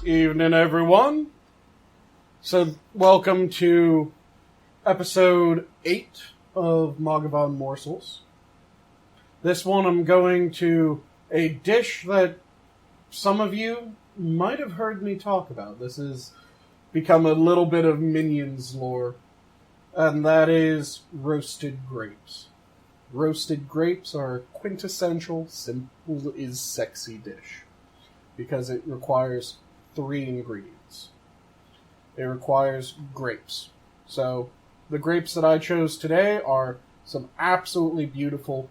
Evening, everyone. So, welcome to episode 8 of Mathghamhain Morsels. This one I'm going to a dish that some of you might have heard me talk about. This has become a little bit of Minions lore, and that is roasted grapes. Roasted grapes are a quintessential, simple is sexy dish, because it requires 3 ingredients. It requires grapes. So, the grapes that I chose today are some absolutely beautiful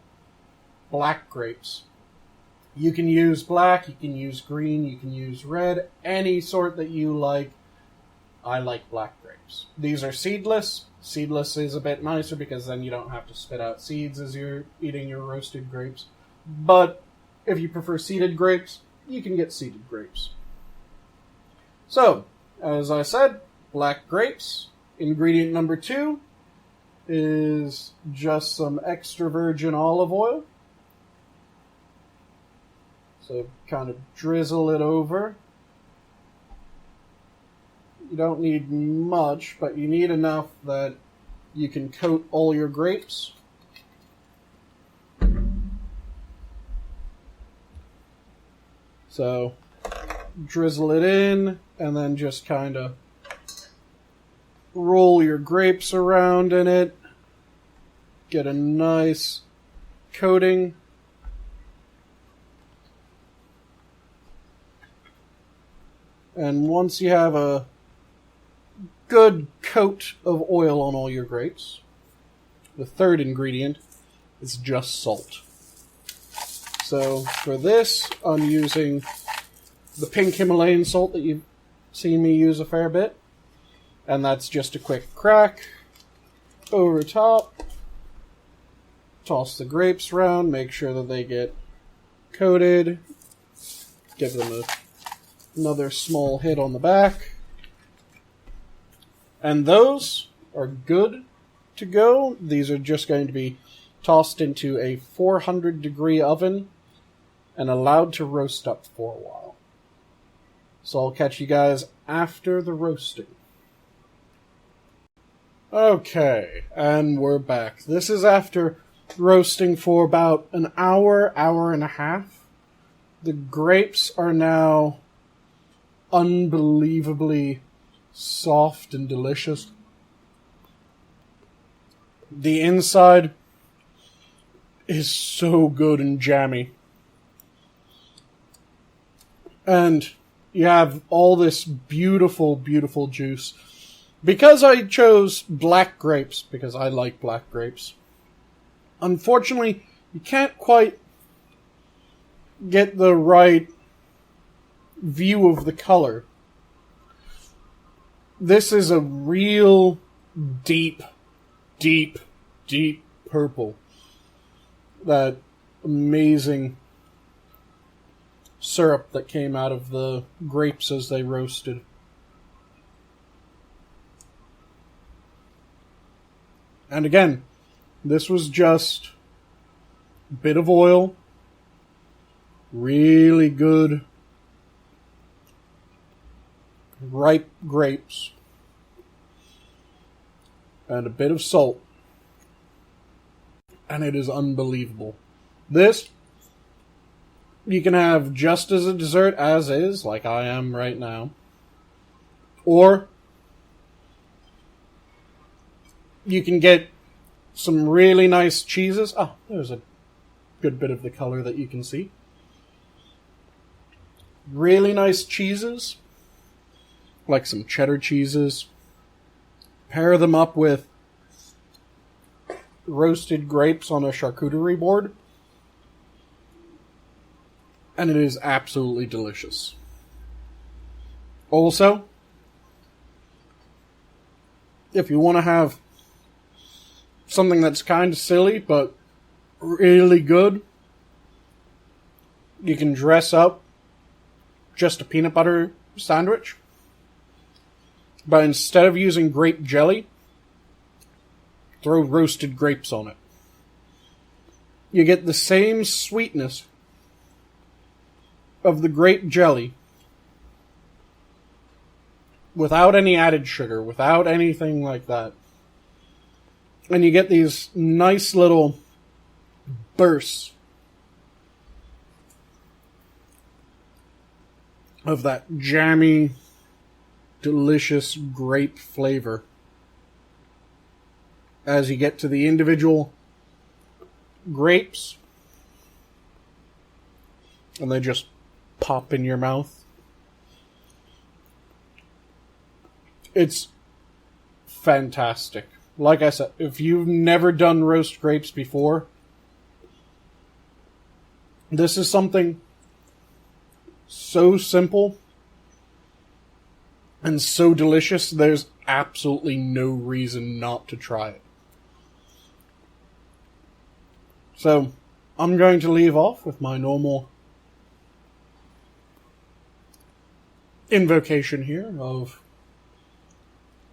black grapes. You can use black, you can use green, you can use red, any sort that you like. I like black grapes. These are seedless. Seedless is a bit nicer because then you don't have to spit out seeds as you're eating your roasted grapes. But if you prefer seeded grapes, you can get seeded grapes. So, as I said, black grapes. Ingredient number 2 is just some extra virgin olive oil. So, kind of drizzle it over. You don't need much, but you need enough that you can coat all your grapes. So, drizzle it in, and then just kind of roll your grapes around in it. Get a nice coating. And once you have a good coat of oil on all your grapes, the third ingredient is just salt. So for this, I'm using the pink Himalayan salt that you've seen me use a fair bit. And that's just a quick crack over top. Toss the grapes around, make sure that they get coated. Give them another small hit on the back. And those are good to go. These are just going to be tossed into a 400-degree oven and allowed to roast up for a while. So I'll catch you guys after the roasting. Okay, and we're back. This is after roasting for about an hour, hour and a half. The grapes are now unbelievably soft and delicious. The inside is so good and jammy. And you have all this beautiful, beautiful juice. Because I chose black grapes, because I like black grapes, unfortunately, you can't quite get the right view of the color. This is a real deep, deep, deep purple. That amazing syrup that came out of the grapes as they roasted. And again, this was just a bit of oil, really good ripe grapes, and a bit of salt. And it is unbelievable. This, you can have just as a dessert as is, like I am right now. Or you can get some really nice cheeses. Oh, there's a good bit of the color that you can see. Really nice cheeses, like some cheddar cheeses. Pair them up with roasted grapes on a charcuterie board, and it is absolutely delicious. Also, if you want to have something that's kind of silly but really good, you can dress up just a peanut butter sandwich, but instead of using grape jelly, throw roasted grapes on it. You get the same sweetness of the grape jelly, without any added sugar, without anything like that. And you get these nice little bursts of that jammy, delicious grape flavor as you get to the individual grapes, and they just pop in your mouth. It's fantastic. Like I said, if you've never done roast grapes before, this is something so simple and so delicious, there's absolutely no reason not to try it. So, I'm going to leave off with my normal invocation here of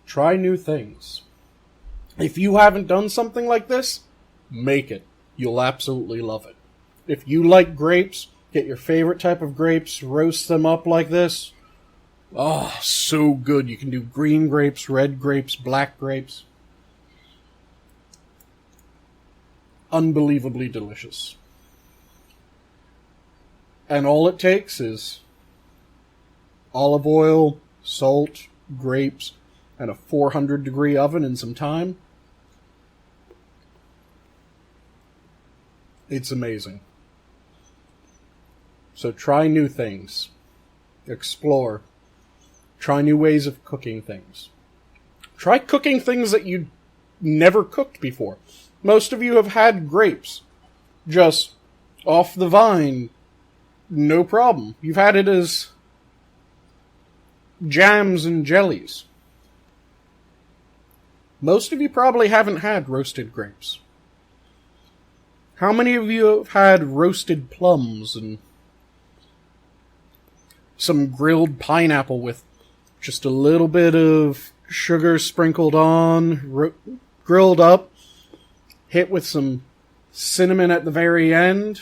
try new things. If you haven't done something like this, make it. You'll absolutely love it. If you like grapes, get your favorite type of grapes, roast them up like this. Oh, so good. You can do green grapes, red grapes, black grapes. Unbelievably delicious. And all it takes is olive oil, salt, grapes, and a 400-degree oven and some thyme. It's amazing. So try new things. Explore. Try new ways of cooking things. Try cooking things that you never cooked before. Most of you have had grapes. Just off the vine. No problem. You've had it as jams and jellies. Most of you probably haven't had roasted grapes. How many of you have had roasted plums and some grilled pineapple with just a little bit of sugar sprinkled on, grilled up, hit with some cinnamon at the very end?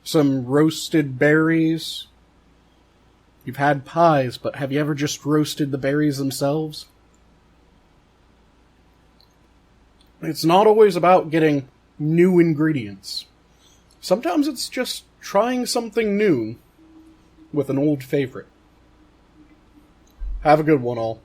Some roasted berries. You've had pies, but have you ever just roasted the berries themselves? It's not always about getting new ingredients. Sometimes it's just trying something new with an old favorite. Have a good one, all.